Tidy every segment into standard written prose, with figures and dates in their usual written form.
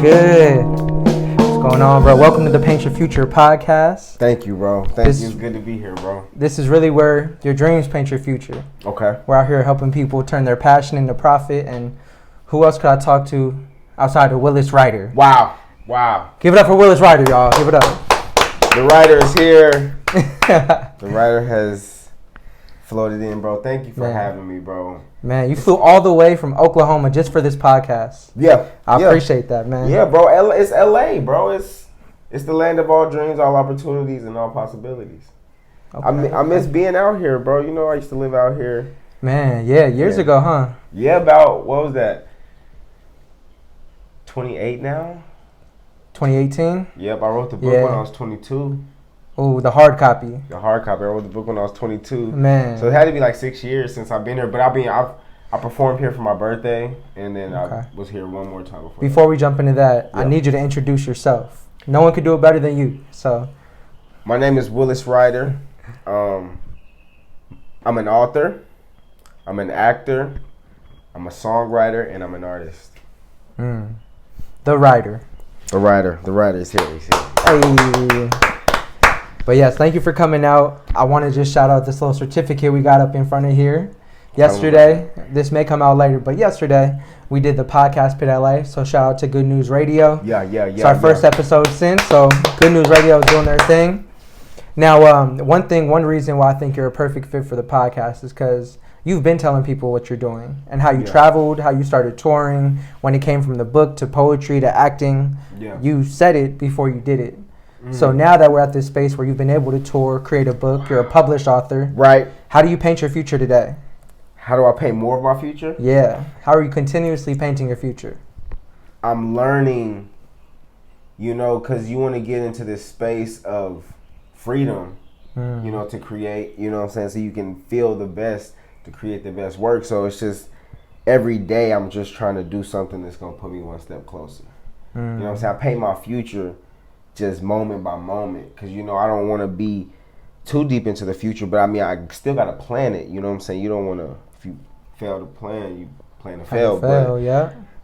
good? What's going on, bro? Welcome to the Paint Your Future podcast. Thank you, bro. Thank you. It's good to be here, bro. This is really where your dreams paint your future. Okay. We're out here helping people turn their passion into profit. And who else could I talk to outside of Willis Writer? Wow. Give it up for Willis Writer, y'all. Give it up. The writer is here. The writer has floated in, bro. Thank you for having me, bro. Man, you flew all the way from Oklahoma just for this podcast. Yeah. I appreciate that, man. Yeah, bro. It's LA, bro. It's the land of all dreams, all opportunities, and all possibilities. Okay. I miss being out here, bro. You know, I used to live out here. Man, years ago, huh? Yeah, about, what was that? 28 now? 2018? Yep, I wrote the book when I was 22. Oh, the hard copy. The hard copy. I wrote the book when I was 22. Man. So it had to be like 6 years since I've been here. But I performed here for my birthday, and then I was here one more time before we jump into that, I need you to introduce yourself. No one could do it better than you. So, my name is Willis Writer. I'm an author. I'm an actor. I'm a songwriter, and I'm an artist. The writer. The writer is here. He's here. Hey. But yes, thank you for coming out. I want to just shout out this little certificate we got up in front of here. Yesterday, this may come out later, but yesterday we did the podcast Pit LA. So shout out to Good News Radio. Yeah. It's our first episode since, so Good News Radio is doing their thing. Now, one reason why I think you're a perfect fit for the podcast is because you've been telling people what you're doing and how you traveled, how you started touring, when it came from the book to poetry to acting. Yeah. You said it before you did it. So now that we're at this space where you've been able to tour, create a book, you're a published author. Right. How do you paint your future today? How do I paint more of my future? Yeah. How are you continuously painting your future? I'm learning, because you want to get into this space of freedom, to create, you know what I'm saying, so you can feel the best to create the best work. So it's just every day I'm just trying to do something that's going to put me one step closer. You know what I'm saying? I paint my future just moment by moment, because I don't want to be too deep into the future, but I still got to plan it. You know what I'm saying? You don't want to, if you fail to plan, you plan to fail.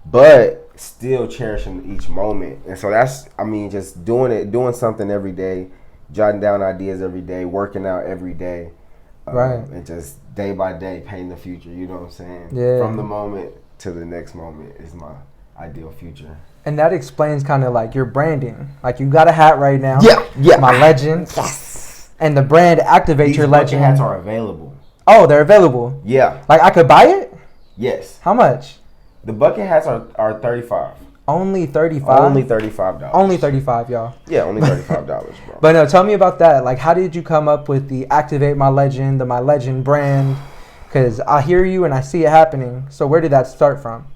But still cherishing each moment. And so that's, just doing something every day, jotting down ideas every day, working out every day, and just day by day painting the future. You know what I'm saying? Yeah. From the moment to the next moment is my ideal future. And that explains kind of like your branding. Like you got a hat right now. Yeah. My legend. Yes. And the brand activates your legend. These hats are available. Oh, they're available. Yeah. Like I could buy it? Yes. How much? The bucket hats are $35. Only $35? Only $35. Only $35, y'all. Yeah, only $35, bro. But no, tell me about that. Like, how did you come up with the Activate My Legend, the My Legend brand? Because I hear you and I see it happening. So where did that start from?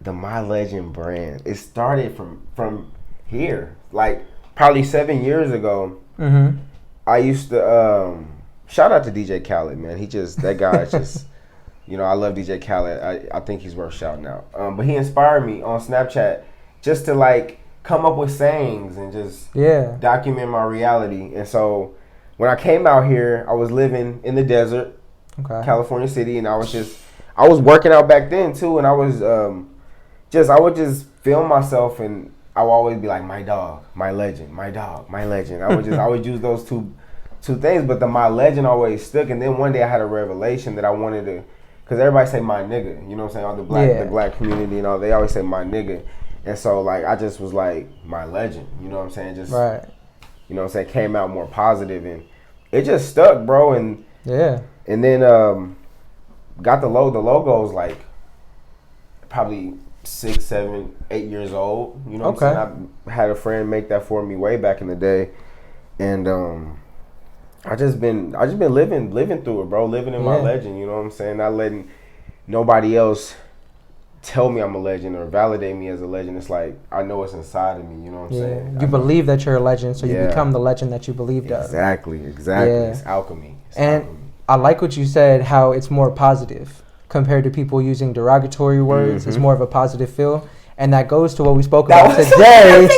The My Legend brand. It started from here. Like, probably 7 years ago, I used to, shout out to DJ Khaled, man. That guy is just, I love DJ Khaled. I think he's worth shouting out. But he inspired me on Snapchat just to, like, come up with sayings and just document my reality. And so when I came out here, I was living in the desert, California City, and I was working out back then, too, and I would just film myself, and I would always be like, my dog, my legend, my dog, my legend. I would use those two things, but the my legend always stuck. And then one day I had a revelation that I wanted to, because everybody say my nigga, you know what I'm saying? All the black community and all, they always say my nigga. And so like I just was like, my legend, you know what I'm saying? Just you know what I'm saying, came out more positive, and it just stuck, bro. And and then got the logo. The logo was like probably 6, 7, 8 years old. You know what I'm saying? I had a friend make that for me way back in the day, and I just been living through it, bro. Living in my legend. You know what I'm saying? Not letting nobody else tell me I'm a legend or validate me as a legend. It's like I know it's inside of me. You know what I'm saying? You believe that you're a legend, so you become the legend that you believed of. Exactly. It's alchemy. I like what you said. How it's more positive compared to people using derogatory words. It's more of a positive feel. And that goes to what we spoke about today.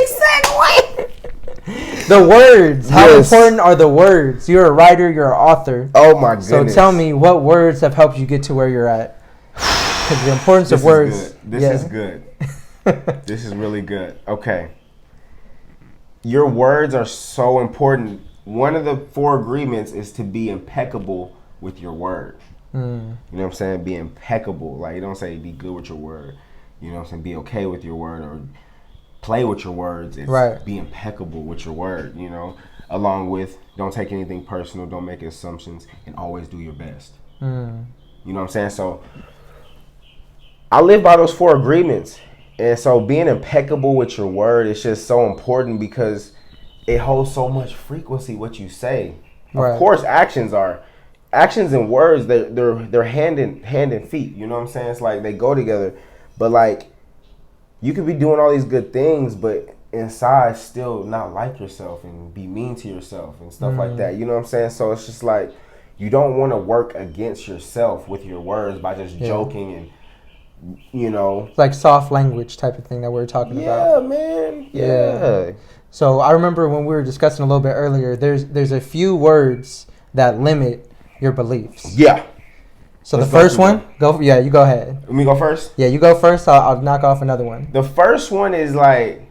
The words. How important are the words? You're a writer. You're an author. Oh, my goodness. So tell me, what words have helped you get to where you're at? Because the importance of words. This is good. This is really good. Okay. Your words are so important. One of the 4 agreements is to be impeccable with your word. You know what I'm saying? Be impeccable. Like, you don't say be good with your word. You know what I'm saying? Be okay with your word or play with your words. It's right. Be impeccable with your word, you know? Along with don't take anything personal, don't make assumptions, and always do your best. You know what I'm saying? So I live by those 4 agreements. And so being impeccable with your word is just so important because it holds so much frequency what you say. Of course, actions and words, they're hand in feet. You know what I'm saying? It's like they go together. But like you could be doing all these good things, but inside still not like yourself and be mean to yourself and stuff like that. You know what I'm saying? So it's just like you don't want to work against yourself with your words by just joking and, you know, it's like soft language type of thing that we were talking about. Yeah, man. Yeah. So I remember when we were discussing a little bit earlier, there's a few words that limit your beliefs. Yeah. So the first one, you go ahead. Let me go first? Yeah, you go first. I'll knock off another one. The first one is like,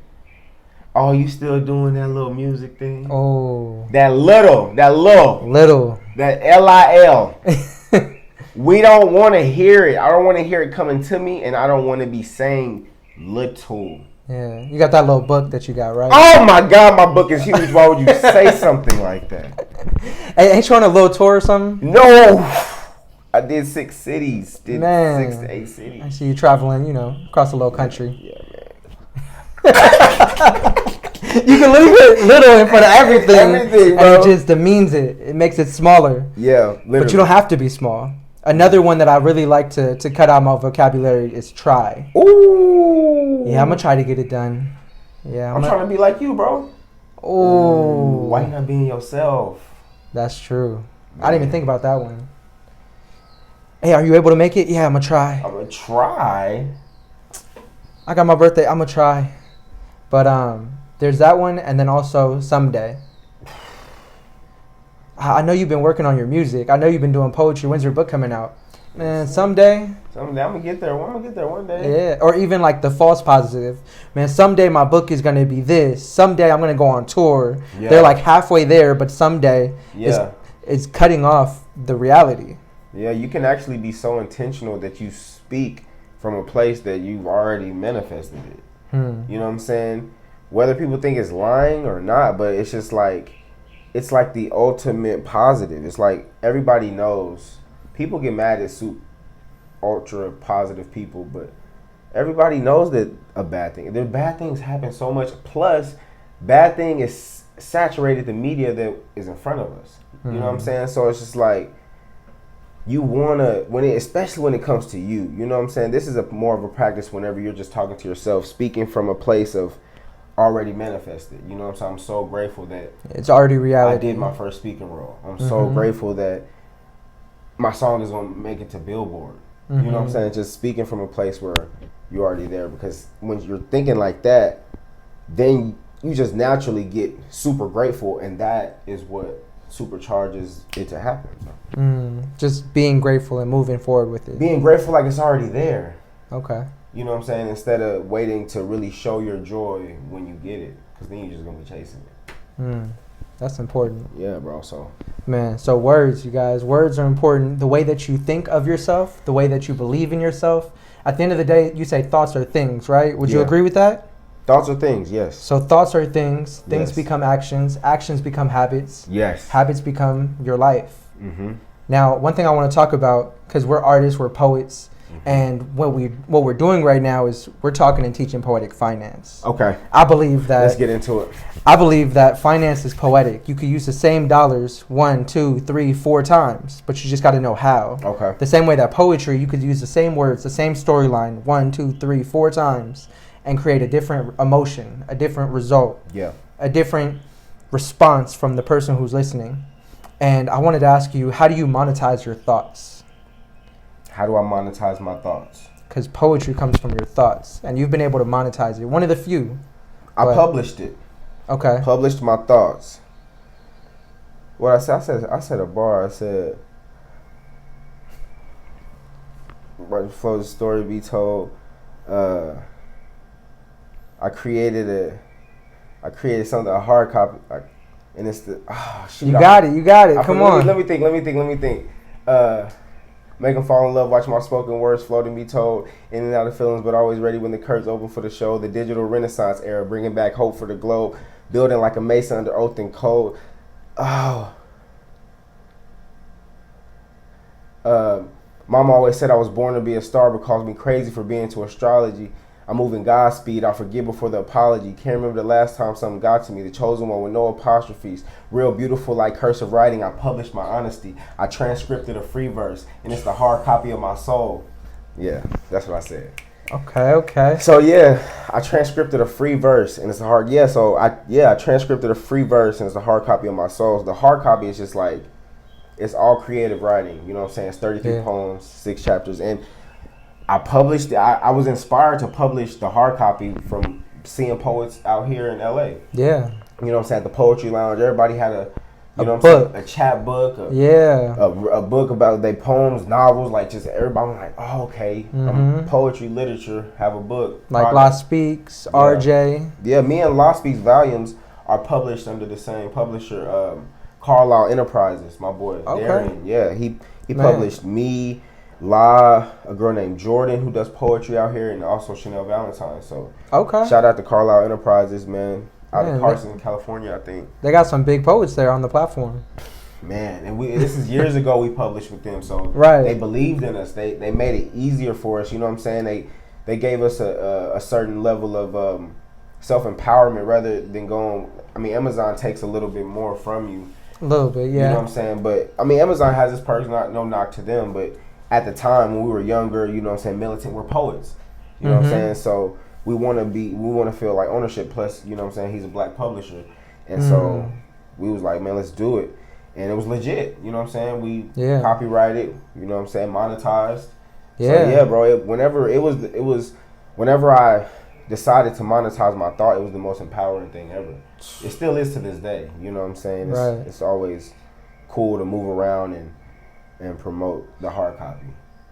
oh, you still doing that little music thing? Oh. That little. That LIL. We don't want to hear it. I don't want to hear it coming to me, and I don't want to be saying little. Yeah, you got that little book that you got, right? Oh my God, my book is huge. Why would you say something like that? Hey, ain't you on a little tour or something? No, I did 6 cities. 6 to 8 cities. I see you traveling, you know, across the little country. Yeah, man. You can literally put little in front of everything, everything, bro. and it just demeans it. It makes it smaller. Yeah, literally. But you don't have to be small. Another one that I really like to cut out my vocabulary is try. Ooh. Yeah, I'm going to try to get it done. Yeah, I'm trying to be like you, bro. Ooh. Why you not being yourself? That's true. Man. I didn't even think about that one. Hey, are you able to make it? Yeah, I'm going to try. I'm going to try. I got my birthday. I'm going to try. But there's that one, and then also someday. I know you've been working on your music. I know you've been doing poetry. When's your book coming out? Man, someday. Someday I'm gonna get there. I'm gonna get there one day. Yeah, or even like the false positive. Man, someday my book is gonna be this. Someday I'm gonna go on tour. Yeah. They're like halfway there, but someday it's cutting off the reality. Yeah, you can actually be so intentional that you speak from a place that you've already manifested it. You know what I'm saying? Whether people think it's lying or not, but it's just like. It's like the ultimate positive. It's like everybody knows. People get mad at ultra positive people, but everybody knows that a bad thing. The bad things happen so much. Plus, bad thing is saturated the media that is in front of us. You know what I'm saying? So it's just like you wanna especially when it comes to you. You know what I'm saying? This is more of a practice whenever you're just talking to yourself, speaking from a place of already manifested. You know what I'm saying? I'm so grateful that it's already reality. I did my first speaking role. I'm so grateful that my song is gonna make it to Billboard. You know what I'm saying? Just speaking from a place where you're already there, because when you're thinking like that, then you just naturally get super grateful, and that is what supercharges it to happen. Just being grateful and moving forward with it. Being grateful like it's already there. Okay. You know what I'm saying? Instead of waiting to really show your joy when you get it, because then you're just going to be chasing it. That's important. Yeah, bro. So, man, so words, you guys. Words are important. The way that you think of yourself, the way that you believe in yourself. At the end of the day, you say thoughts are things, right? Would you agree with that? Thoughts are things, yes. So thoughts are things. Things become actions. Actions become habits. Yes. Habits become your life. Now, one thing I want to talk about, because we're artists, we're poets, and what we're doing right now is we're talking and teaching poetic finance. Okay. I believe that. Let's get into it. I believe that finance is poetic. You could use the same dollars 1, 2, 3, 4 times, but you just got to know how. Okay. The same way that poetry, you could use the same words, the same storyline 1, 2, 3, 4 times, and create a different emotion, a different result, a different response from the person who's listening. And I wanted to ask you, how do you monetize your thoughts? How do I monetize my thoughts? Because poetry comes from your thoughts, and you've been able to monetize it. One of the few. I published it. Okay. Published my thoughts. What I said a bar. I said, "Right before the story be told, I created something, a hard copy, and it's the shit. You got it. Come on. Let me think. Make them fall in love, watch my spoken words floating be told, in and out of feelings, but always ready when the curtains open for the show. The digital renaissance era, bringing back hope for the globe, building like a mason under oath and code. Mama always said I was born to be a star, but calls me crazy for being into astrology. I'm moving Godspeed. I forgive before the apology. Can't remember the last time something got to me. The chosen one with no apostrophes. Real beautiful like cursive writing. I published my honesty. I transcripted a free verse. And it's the hard copy of my soul. Yeah, that's what I said. Okay. So yeah, I transcripted a free verse and it's a hard, I transcripted a free verse and it's a hard copy of my soul. So the hard copy is just like, it's all creative writing. You know what I'm saying? It's 33 poems, 6 chapters. And I published. I was inspired to publish the hard copy from seeing poets out here in LA. Yeah. You know what I'm saying? At the Poetry Lounge, everybody had a chat book. A book about their poems, novels, like just everybody was like, oh, okay. Poetry, literature, have a book. Like La Speaks, RJ. Yeah, me and La Speaks volumes are published under the same publisher, Carlisle Enterprises, my boy. Okay. Darian. Yeah, he published me, La, a girl named Jordan who does poetry out here, and also Chanel Valentine. So shout out to Carlisle Enterprises, man. Out of Carson, California, I think. They got some big poets there on the platform. Man, and this is years ago we published with them, so they believed in us. They made it easier for us, you know what I'm saying? They gave us a certain level of self-empowerment rather than going, I mean, Amazon takes a little bit more from you. A little bit, yeah. You know what I'm saying? But, I mean, Amazon has its perks, no knock to them, but at the time when we were younger, you know what I'm saying, militant, we're poets. You know what I'm saying? So we want to feel like ownership, plus, you know what I'm saying, he's a black publisher. And so we was like, man, let's do it. And it was legit, you know what I'm saying? We copyrighted, you know what I'm saying, monetized. Yeah. So yeah, bro, whenever I decided to monetize my thought, it was the most empowering thing ever. It still is to this day, you know what I'm saying? It's always cool to move around and promote the hard copy.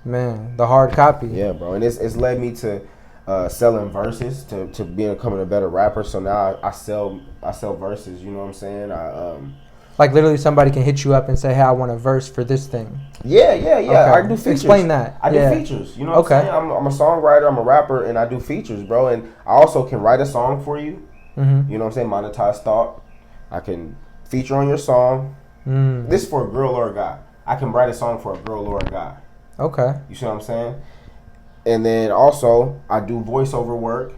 Man, the hard copy. Yeah, bro. And it's led me to selling verses, to becoming a better rapper. So now I sell verses, you know what I'm saying? Like literally somebody can hit you up and say, hey, I want a verse for this thing. Yeah. Okay. I do features. Explain that. I do features. You know what I'm saying? I'm a songwriter, I'm a rapper, and I do features, bro. And I also can write a song for you. You know what I'm saying? Monetize thought. I can feature on your song. This is for a girl or a guy. I can write a song for a girl or a guy. Okay. You see what I'm saying? And then also, I do voiceover work.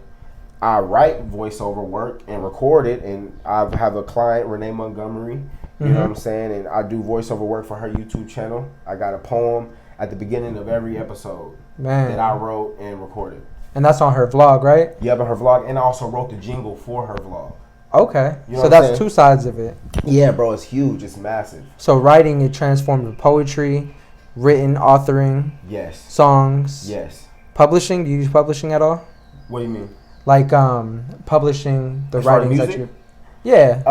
I write voiceover work and record it. And I have a client, Renee Montgomery. You know what I'm saying? And I do voiceover work for her YouTube channel. I got a poem at the beginning of every episode that I wrote and recorded. And that's on her vlog, right? Yeah, but her vlog. And I also wrote the jingle for her vlog. Okay. You know so that's two sides of it. Yeah, bro. It's huge. It's massive. So writing, it transformed to poetry, written, authoring. Yes. Songs. Yes. Publishing. Do you use publishing at all? What do you mean? Like publishing the writings that you... Yeah.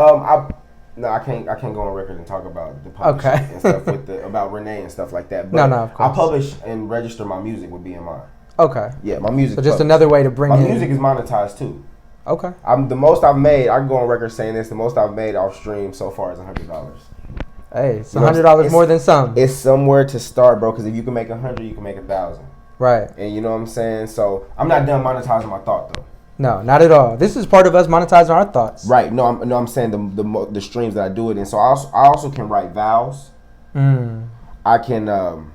I can't go on record and talk about the publishing and stuff about Renee and stuff like that. But no, of course. I publish and register my music with BMI. Okay. Yeah, my music. So just another way to bring my music is monetized too. Okay. The most I've made, I can go on record saying this, the most I've made off stream so far is $100. Hey, it's $100 more than some. It's somewhere to start, bro, because if you can make 100, you can make 1,000. Right. And you know what I'm saying? So I'm not done monetizing my thought though. No, not at all. This is part of us monetizing our thoughts. Right. No, I'm saying the streams that I do it in. So I also can write vows. I can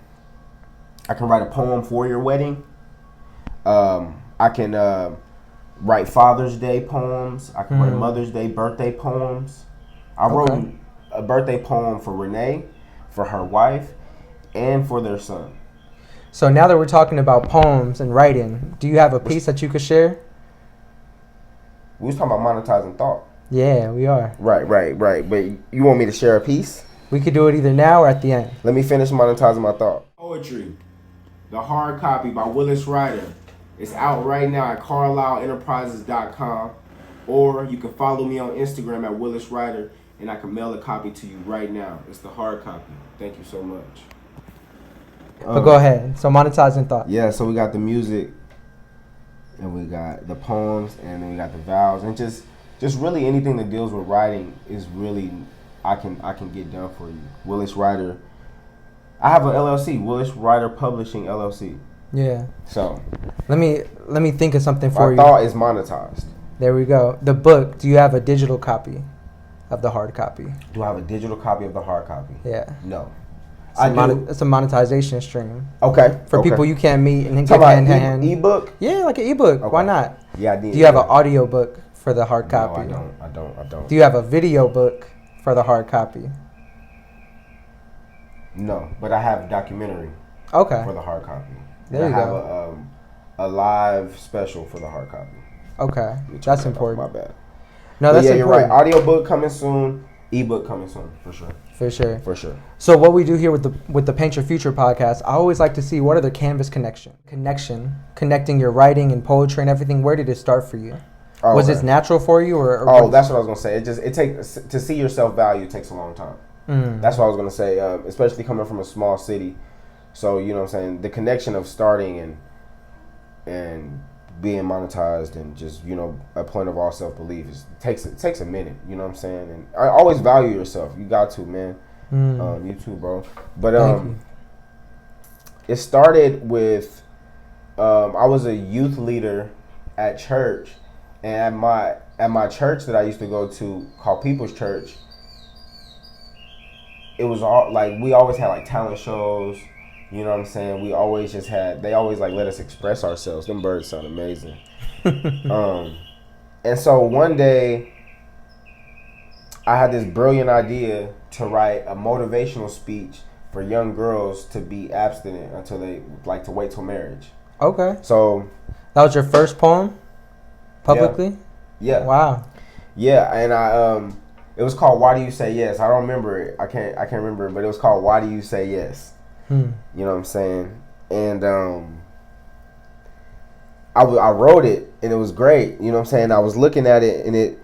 write a poem for your wedding. I can write Father's Day poems. I can write Mother's Day, birthday poems. I wrote a birthday poem for Renee, for her wife, and for their son. So now that we're talking about poems and writing, do you have a piece that you could share? We was talking about monetizing thought. Yeah, we are. Right. But you want me to share a piece? We could do it either now or at the end. Let me finish monetizing my thought. Poetry, the hard copy by Willis Writer. It's out right now at CarlisleEnterprises.com. Or you can follow me on Instagram at Willis Writer, and I can mail a copy to you right now. It's the hard copy. Thank you so much. But go ahead. So monetizing thought. Yeah, so we got the music. and we got the poems, and then we got the vows, and just really anything that deals with writing is really I can get done for you. Willis Writer. I have an LLC, Willis Writer Publishing LLC. Yeah. So let me think of something for you. My thought is monetized. There we go. The book. Do you have a digital copy of the hard copy? Do I have a digital copy of the hard copy? Yeah. No. It's a monetization stream. Okay. For people you can't meet and then Talk get about hand. ebook? Yeah, like an ebook. Okay. Why not? Yeah, I did. Do you have an audio book for the hard copy? No, I don't. Do you have a video book for the hard copy? No, but I have a documentary. Okay. For the hard copy. There you go. I have a live special for the hard copy. Okay, that's important. My bad. No, that's important. You're right. Audio book coming soon. Ebook coming soon, for sure. For sure. So what we do here with the Paint Your Future podcast, I always like to see what are the canvas connecting your writing and poetry and everything. Where did it start for you? Was it natural for you, or that's what I was gonna say. It takes to see your self value. It takes a long time. That's what I was gonna say. Especially coming from a small city, so you know what I'm saying. The connection of starting and being monetized and just, you know, a point of all self-belief takes a minute, you know what I'm saying? And I always value yourself. You got to, man. You too, bro. But it started with I was a youth leader at church, and at my church that I used to go to called People's Church, it was all like we always had like talent shows. You know what I'm saying? We always they always like let us express ourselves. Them birds sound amazing. And so one day I had this brilliant idea to write a motivational speech for young girls to be abstinent until they like to wait till marriage. Okay. So that was your first poem publicly? Yeah. Wow. Yeah, and it was called Why Do You Say Yes? I don't remember it. I can't remember it, but it was called Why Do You Say Yes? You know what I'm saying? And I wrote it, and it was great. You know what I'm saying? I was looking at it, and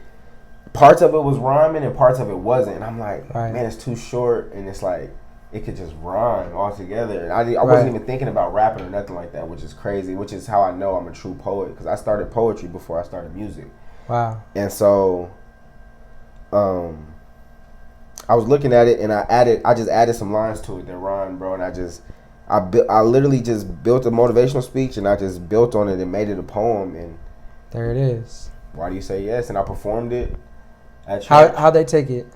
parts of it was rhyming, and parts of it wasn't. And I'm like, man, it's too short, and it's like it could just rhyme all together. And I wasn't even thinking about rapping or nothing like that, which is crazy. Which is how I know I'm a true poet, because I started poetry before I started music. Wow. And so, I was looking at it, and I just added some lines to it that rhyme, bro. And I literally just built a motivational speech, and I just built on it and made it a poem. And there it is. Why Do You Say Yes? And I performed it at church. How'd they take it?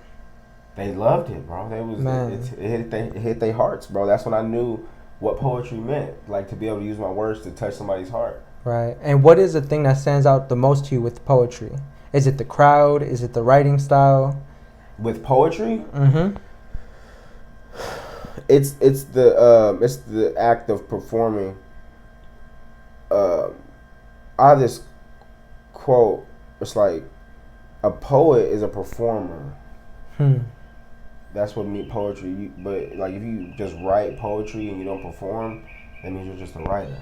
They loved it, bro. It hit their hearts, bro. That's when I knew what poetry meant, like to be able to use my words to touch somebody's heart. Right. And what is the thing that stands out the most to you with poetry? Is it the crowd? Is it the writing style? With poetry, it's the act of performing. I have this quote. It's like a poet is a performer. That's what poetry. But like if you just write poetry and you don't perform, that means you're just a writer.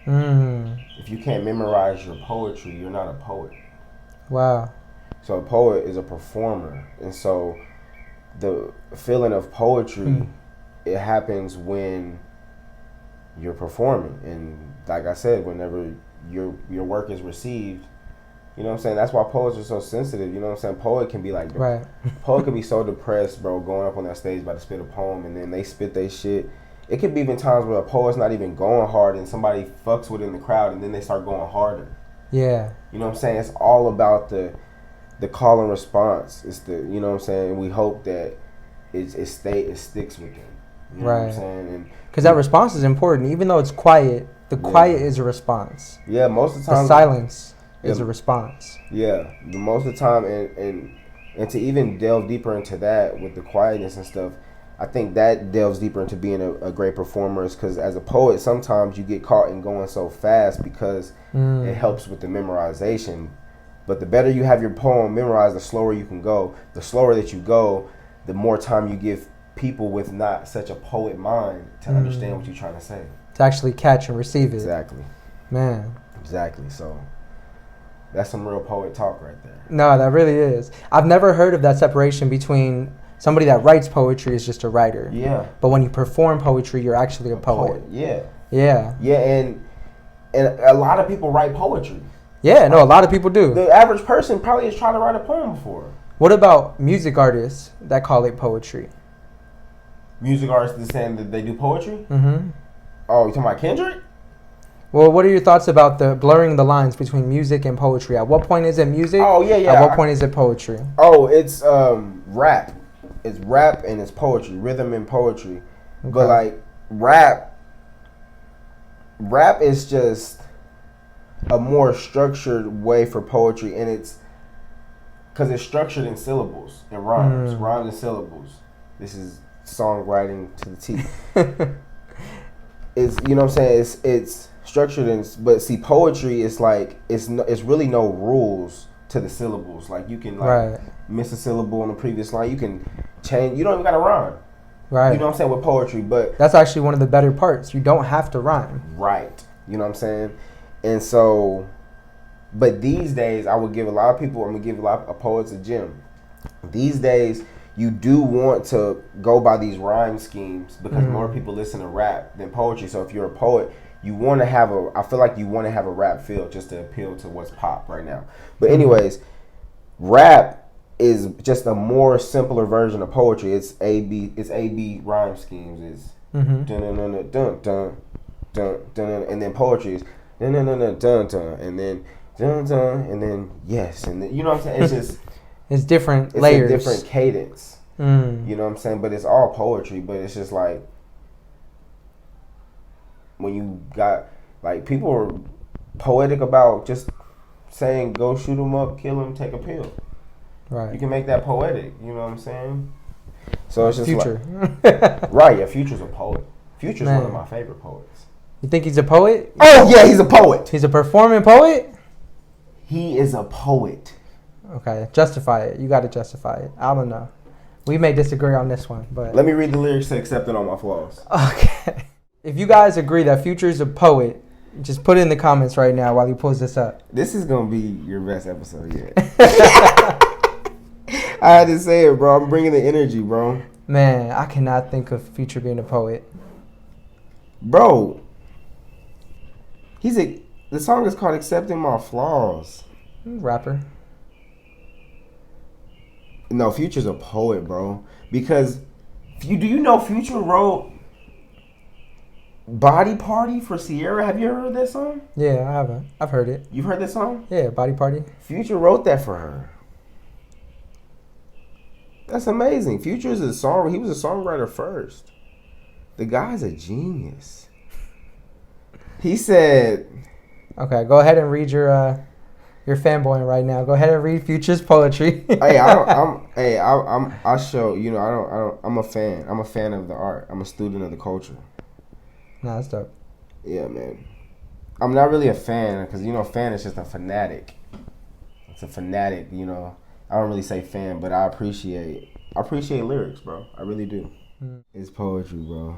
If you can't memorize your poetry, you're not a poet. Wow. So a poet is a performer, and so the feeling of poetry, it happens when you're performing, and like I said, whenever your work is received, you know what I'm saying. That's why poets are so sensitive. You know what I'm saying. Poet can be like, poet can be so depressed, bro, going up on that stage about to spit a poem, and then they spit their shit. It could be even times where a poet's not even going hard, and somebody fucks with it in the crowd, and then they start going harder. Yeah. You know what I'm saying. It's all about the call and response. It's you know what I'm saying. And we hope that it sticks with them. You know what I'm saying? Because that response is important, even though it's quiet. The quiet is a response. Yeah, most of the time. The silence is a response. Yeah, most of the time, and to even delve deeper into that with the quietness and stuff, I think that delves deeper into being a great performer. Because as a poet, sometimes you get caught in going so fast because it helps with the memorization. But the better you have your poem memorized, the slower you can go. The slower that you go, the more time you give people with not such a poet mind to understand what you're trying to say. To actually catch and receive it. Exactly. Man. Exactly. So that's some real poet talk right there. No, that really is. I've never heard of that separation between somebody that writes poetry is just a writer. Yeah. But when you perform poetry, you're actually a poet. Yeah. Yeah. Yeah, and And a lot of people write poetry. Yeah, no, a lot of people do. The average person probably has tried to write a poem before. What about music artists that call it poetry? Music artists is saying that they do poetry? Mm-hmm. Oh, you talking about Kendrick? Well, what are your thoughts about the blurring the lines between music and poetry? At what point is it music? Oh, yeah. At what point is it poetry? Oh, it's rap. It's rap and it's poetry, rhythm and poetry. Okay. But like rap is just a more structured way for poetry, and it's because it's structured in syllables and rhymes and syllables. This is songwriting to the T. It's, you know what I'm saying? It's structured in, but see, poetry is like it's really no rules to the syllables. Like you can miss a syllable on the previous line. You can change. You don't even got to rhyme. Right. You know what I'm saying with poetry, but that's actually one of the better parts. You don't have to rhyme. Right. You know what I'm saying? And so, but these days, I'm gonna give a lot of poets a gem. These days, you do want to go by these rhyme schemes because more people listen to rap than poetry. So if you're a poet, you want to have I feel like you want to have a rap feel just to appeal to what's pop right now. But anyways, rap is just a more simpler version of poetry. It's A-B rhyme schemes. It's dun dun dun dun dun dun dun, and then poetry is dun dun dun dun dun dun, and then dun dun, and then yes, and then, you know what I'm saying? It's just it's different layers. It's a different cadence. You know what I'm saying? But it's all poetry. But it's just like when you got like people are poetic about just saying go shoot them up, kill them, take a pill. Right. You can make that poetic. You know what I'm saying? So it's just Future. Like, right. Yeah. Future's a poet. Future's one of my favorite poets. You think he's a poet? Oh yeah, he's a poet. He's a performing poet? He is a poet. Okay, justify it. You got to justify it. I don't know. We may disagree on this one, but let me read the lyrics to accept it on my flaws. Okay. If you guys agree that Future is a poet, just put it in the comments right now while he pulls this up. This is gonna be your best episode yet. I had to say it, bro. I'm bringing the energy, bro. Man, I cannot think of Future being a poet. Bro, the song is called "Accepting My Flaws." Rapper. No, Future's a poet, bro. Because do you know Future wrote "Body Party" for Sierra? Have you ever heard that song? Yeah, I haven't. I've heard it. You've heard that song? Yeah, Body Party. Future wrote that for her. That's amazing. Future is he was a songwriter first. The guy's a genius. He said, "Okay, go ahead and read your fanboying right now. Go ahead and read Future's poetry." I'm a fan. I'm a fan of the art. I'm a student of the culture. Nah, that's dope. Yeah, man. I'm not really a fan because, fan is just a fanatic. It's a fanatic, I don't really say fan, but I appreciate lyrics, bro. I really do. It's poetry, bro.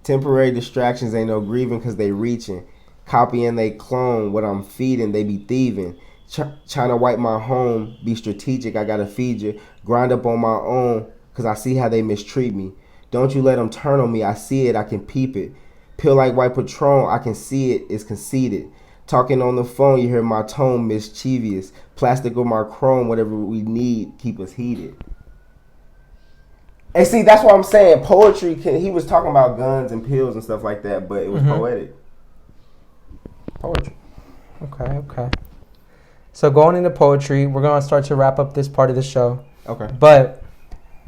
Temporary distractions ain't no grieving because they reaching. Copy and they clone what I'm feeding, they be thieving. Trying to wipe my home, be strategic, I gotta feed you. Grind up on my own because I see how they mistreat me. Don't you let them turn on me, I see it, I can peep it. Peel like white Patron, I can see it, it's conceited. Talking on the phone, you hear my tone mischievous. Plastic or my chrome, whatever we need, keep us heated. And see, that's what I'm saying. Poetry, he was talking about guns and pills and stuff like that, but it was poetic. Poetry. Okay. So going into poetry, we're going to start to wrap up this part of the show. Okay. But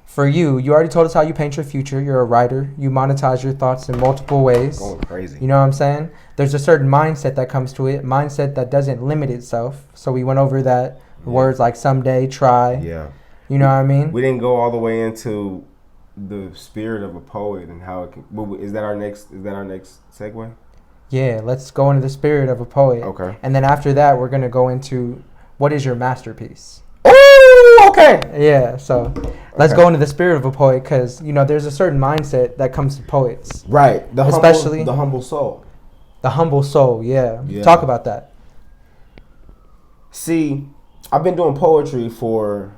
for you already told us how you paint your future. You're a writer. You monetize your thoughts in multiple ways. Going crazy. You know what I'm saying? There's a certain mindset that comes to it. Mindset that doesn't limit itself. So we went over that. Yeah. Words like someday, try. Yeah. You know what I mean? We didn't go all the way into the spirit of a poet and how it can. Is that our next segue? Yeah, let's go into the spirit of a poet. Okay. And then after that, we're going to go into what is your masterpiece. Oh, okay. Yeah, so let's go into the spirit of a poet because, there's a certain mindset that comes to poets. Right. Especially the humble soul. The humble soul, yeah. Talk about that. See, I've been doing poetry for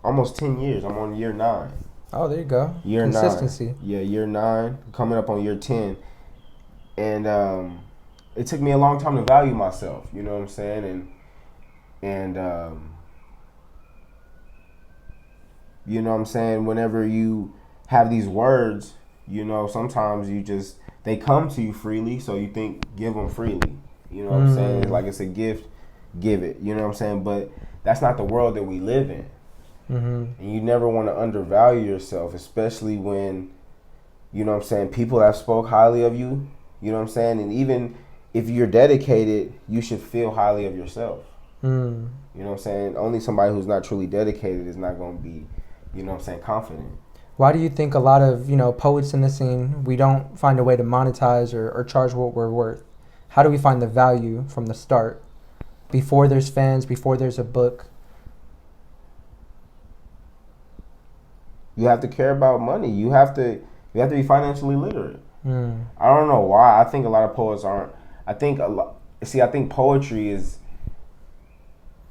almost 10 years. I'm on year 9. Oh, there you go. Year Consistency. 9. Yeah, year 9. Coming up on year 10. And it took me a long time to value myself. You know what I'm saying? And you know what I'm saying? Whenever you have these words, you know, sometimes they come to you freely, so you think, give them freely. You know what I'm saying? It's like it's a gift, give it. You know what I'm saying? But that's not the world that we live in. And you never want to undervalue yourself, especially when, you know what I'm saying, people have spoke highly of you. You know what I'm saying? And even if you're dedicated, you should feel highly of yourself. You know what I'm saying? Only somebody who's not truly dedicated is not going to be, you know what I'm saying, confident. Why do you think a lot of, you know, poets in the scene, we don't find a way to monetize or charge what we're worth? How do we find the value from the start? Before there's fans, before there's a book? You have to care about money. You have to be financially literate. I don't know why. I think a lot of poets aren't. I think poetry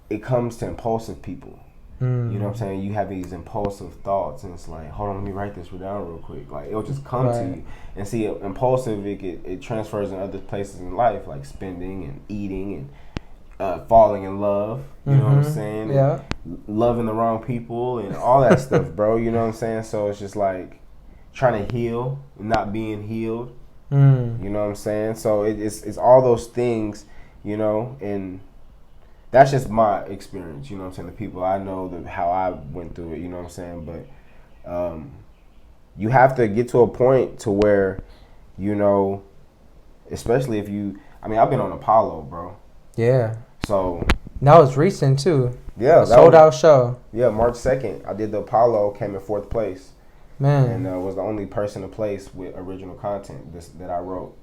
it comes to impulsive people. You know what I'm saying? You have these impulsive thoughts, and it's like, hold on, let me write this down real quick. Like, it'll just come to you. And see, impulsive, it transfers in other places in life, like spending and eating and falling in love. You know what I'm saying? Yeah. Loving the wrong people and all that stuff, bro. You know what I'm saying? So it's just like trying to heal, not being healed. You know what I'm saying? So it's all those things, you know, and that's just my experience, you know what I'm saying? The people I know, how I went through it, you know what I'm saying? But you have to get to a point to where, you know, especially if I've been on Apollo, bro. Yeah. So. That was recent, too. Yeah. A sold-out show. Yeah, March 2nd. I did the Apollo, came in 4th place. Man. And was the only person to place with original content that I wrote.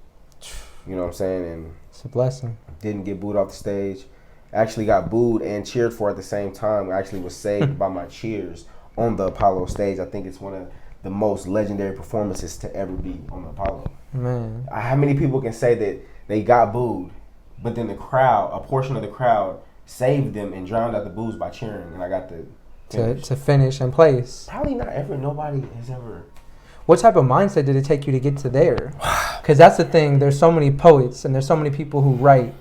You know what I'm saying? And it's a blessing. Didn't get booed off the stage. Actually got booed and cheered for at the same time. I actually was saved by my cheers on the Apollo stage. I think it's one of the most legendary performances to ever be on the Apollo. Man. How many people can say that they got booed, but then a portion of the crowd saved them and drowned out the boos by cheering, and I got to finish and place? Probably not ever. Nobody has ever. What type of mindset did it take you to get to there? Because that's the thing. There's so many poets and there's so many people who write.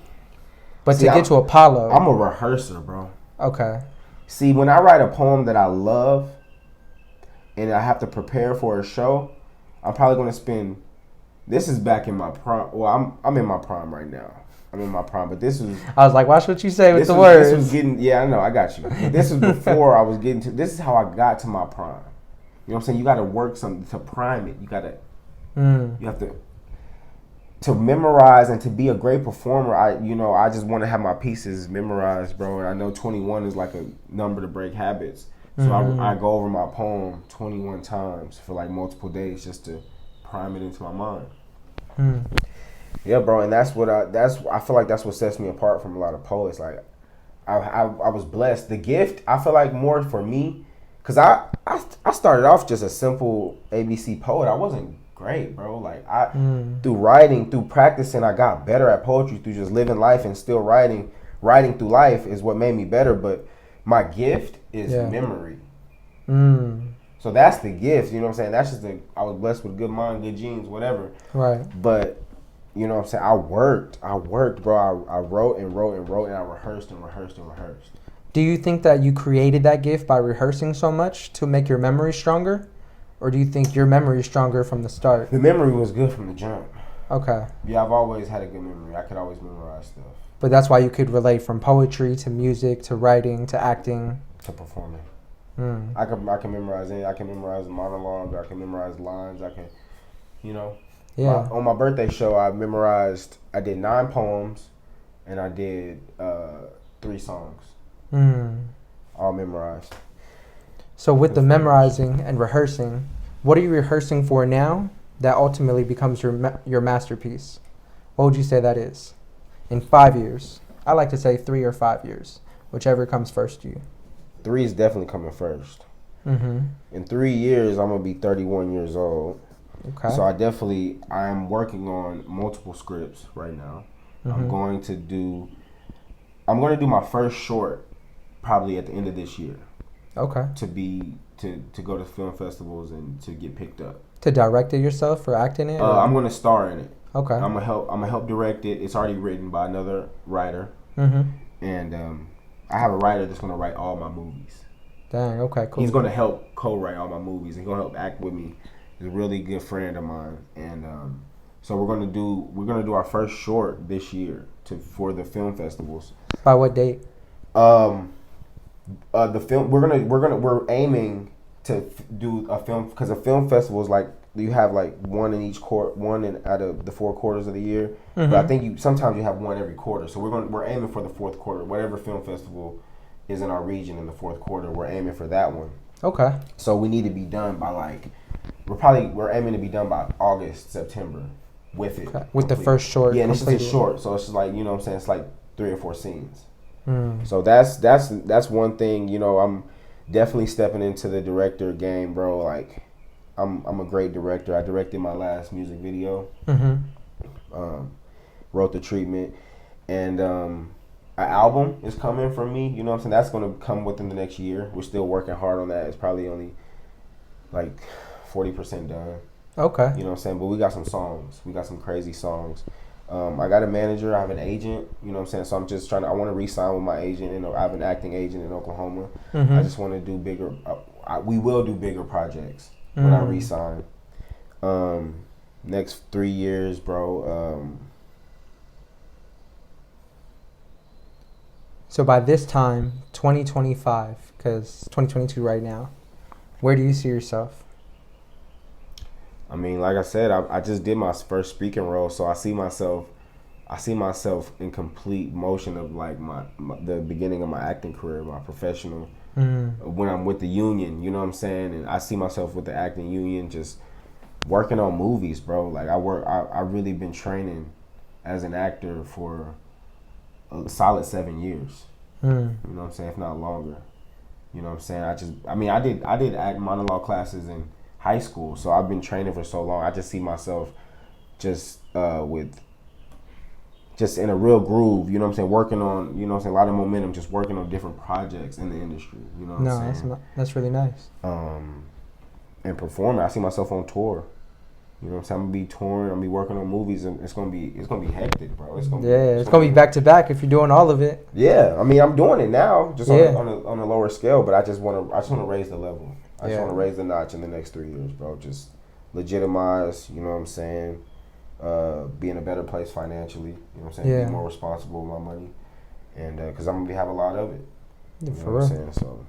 But to get to Apollo. I'm a rehearser, bro. Okay. See, when I write a poem that I love and I have to prepare for a show, I'm probably going to spend. This is back in my prime. Well, I'm in my prime right now. I'm in my prime, but this was. I was like, watch what you say with the words. This was getting. Yeah, I know. I got you. This was before I was getting to. This is how I got to my prime. You know what I'm saying? You got to work something to prime it. You got to. You have to memorize and to be a great performer. I just want to have my pieces memorized, bro. And I know 21 is like a number to break habits. So I go over my poem 21 times for like multiple days just to prime it into my mind. Yeah, bro, and I feel like that's what sets me apart from a lot of poets. Like, I was blessed. The gift, I feel like more for me, because I started off just a simple ABC poet. I wasn't great, bro. Like, through writing, through practicing, I got better at poetry through just living life and still writing. Writing through life is what made me better, but my gift is memory. So that's the gift, you know what I'm saying? That's just I was blessed with a good mind, good genes, whatever. Right. But, you know what I'm saying? I worked, bro. I wrote and wrote and wrote, and I rehearsed and rehearsed and rehearsed. Do you think that you created that gift by rehearsing so much to make your memory stronger? Or do you think your memory is stronger from the start? The memory was good from the jump. Okay. Yeah, I've always had a good memory. I could always memorize stuff. But that's why you could relate from poetry to music to writing to acting. To performing. I can memorize it. I can memorize a monologue. I can memorize lines. I can, you know. Yeah. On my birthday show, I did 9 poems, and I did 3 songs. All memorized. So with the memorizing and rehearsing, what are you rehearsing for now that ultimately becomes your masterpiece? What would you say that is? In 5 years. I like to say 3 or 5 years, whichever comes first to you. 3 is definitely coming first. In 3 years, I'm going to be 31 years old. Okay. So I am working on multiple scripts right now. I'm going to do my first short probably at the end of this year. Okay. to go to film festivals and to get picked up. To direct it yourself or act in it? I'm gonna star in it. Okay. I'm gonna help direct it. It's already written by another writer, and I have a writer that's gonna write all my movies. Dang. Okay. Cool. He's gonna help co-write all my movies. He's gonna help act with me. He's a really good friend of mine, and so we're gonna do our first short this year for the film festivals. By what date? The film we're aiming to do a film, because a film festival is like you have like one in each out of the 4 quarters of the year. But I think sometimes you have one every quarter. So we're aiming for the 4th quarter. Whatever film festival is in our region in the 4th quarter, we're aiming for that one. Okay. So we need to be done by we're aiming to be done by August, September with it. Okay. With the first short. Yeah, and it's just a short. So it's just like, you know what I'm saying, it's like 3 or 4 scenes. So that's one thing, you know, I'm definitely stepping into the director game, bro. Like I'm a great director. I directed my last music video. Wrote the treatment, and an album is coming from me. You know what I'm saying? That's going to come within the next year. We're still working hard on that. It's probably only like 40% done. Okay. You know what I'm saying? But we got some songs. We got some crazy songs. I got a manager. I have an agent. You know what I'm saying? So I'm just I want to re-sign with my agent. And I have an acting agent in Oklahoma. I just want to do bigger. We will do bigger projects when I re-sign. Next 3 years, bro. So by this time, 2025, because 2022 right now, where do you see yourself? I mean, like I said, I just did my first speaking role, so I see myself in complete motion of like the beginning of my acting career, my professional. When I'm with the union, you know what I'm saying, and I see myself with the acting union, just working on movies, bro. Like I really been training as an actor for a solid 7 years. You know what I'm saying, if not longer. You know what I'm saying. I did act monologue classes in high school, so I've been training for so long. I just see myself just in a real groove, you know what I'm saying, working on, you know what I'm saying, a lot of momentum, just working on different projects in the industry, you know what I'm saying. That's really nice. And performing, I see myself on tour. You know what I'm saying? I'm gonna be touring, I'm gonna be working on movies, and it's gonna be hectic, bro. It's gonna be back to back if you're doing all of it. Yeah, I mean, I'm doing it now, just on a lower scale, but I just wanna raise the level. I just want to raise the notch in the next 3 years, bro. Just legitimize, you know what I'm saying, be in a better place financially, you know what I'm saying, be more responsible with my money, and because I'm going to have a lot of it, you know what I'm saying, so.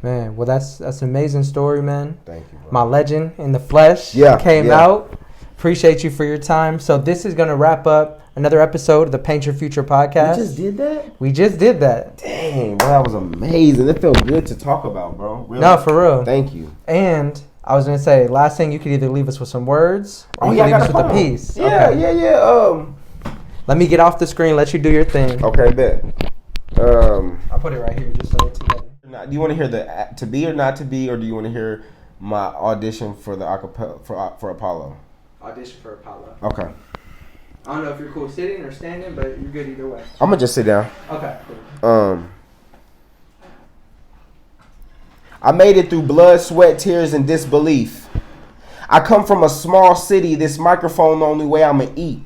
Man, well, that's an amazing story, man. Thank you, bro. My legend in the flesh came out. Appreciate you for your time. So this is going to wrap up another episode of the Paint Your Future podcast. We just did that? We just did that. Dang, bro, that was amazing. It felt good to talk about, bro. Really. No, for real. Thank you. And I was going to say, last thing, you could either leave us with some words or you could leave us with a piece. Yeah, yeah. Let me get off the screen, let you do your thing. Okay, bet. I'll put it right here just so they're together. Do you want to hear the To Be or Not to Be, or do you want to hear my audition for the acapella for Apollo? Audition for Apollo. Okay. I don't know if you're cool sitting or standing, but you're good either way. I'm gonna just sit down. Okay. Cool. I made it through blood, sweat, tears, and disbelief. I come from a small city. This microphone the only way I'ma eat.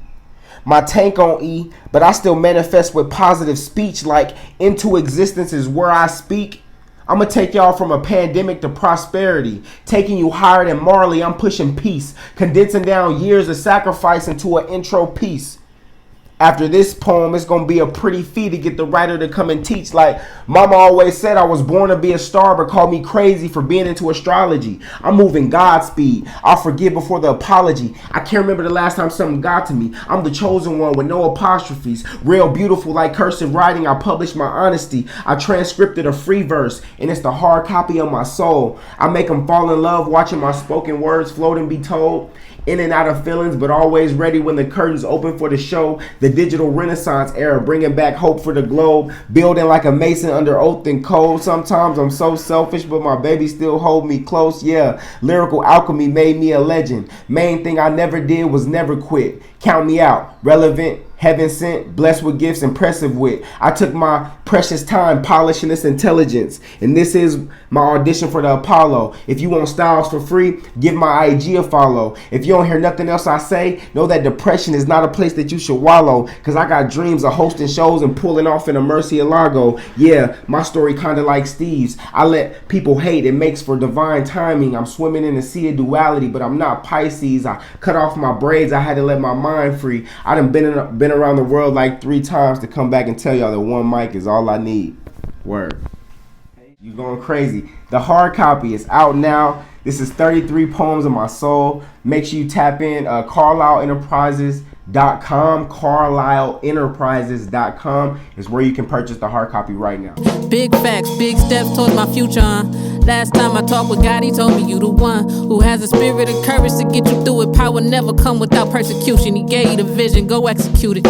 My tank on E, but I still manifest with positive speech, like into existence is where I speak. I'ma take y'all from a pandemic to prosperity, taking you higher than Marley. I'm pushing peace, condensing down years of sacrifice into an intro piece. After this poem, it's going to be a pretty fee to get the writer to come and teach. Like mama always said, I was born to be a star, but called me crazy for being into astrology. I'm moving Godspeed. I'll forgive before the apology. I can't remember the last time something got to me. I'm the chosen one with no apostrophes. Real beautiful like cursive writing. I published my honesty. I transcripted a free verse, and it's the hard copy of my soul. I make them fall in love watching my spoken words float and be told. In and out of feelings, but always ready when the curtains open for the show. The digital renaissance era, bringing back hope for the globe. Building like a mason under oath and cold. Sometimes I'm so selfish, but my baby still hold me close. Yeah, lyrical alchemy made me a legend. Main thing I never did was never quit. Count me out. Relevant, Heaven sent, blessed with gifts, impressive wit. I took my precious time polishing this intelligence. And this is my audition for the Apollo. If you want styles for free, give my IG a follow. If you don't hear nothing else I say, know that depression is not a place that you should wallow. Cause I got dreams of hosting shows and pulling off in a Murcielago. Yeah, my story kinda like Steve's. I let people hate, it makes for divine timing. I'm swimming in the sea of duality, but I'm not Pisces. I cut off my braids, I had to let my mind free. I done been around the world like 3 times to come back and tell y'all that one mic is all I need. Word. You going crazy. The hard copy is out now. This is 33 Poems of My Soul. Make sure you tap in CarlisleEnterprises.com. CarlisleEnterprises.com is where you can purchase the hard copy right now. Big facts, big steps towards my future. Last time I talked with God, he told me you the one who has the spirit and courage to get you through it. Power never come without persecution. He gave you the vision, go execute it.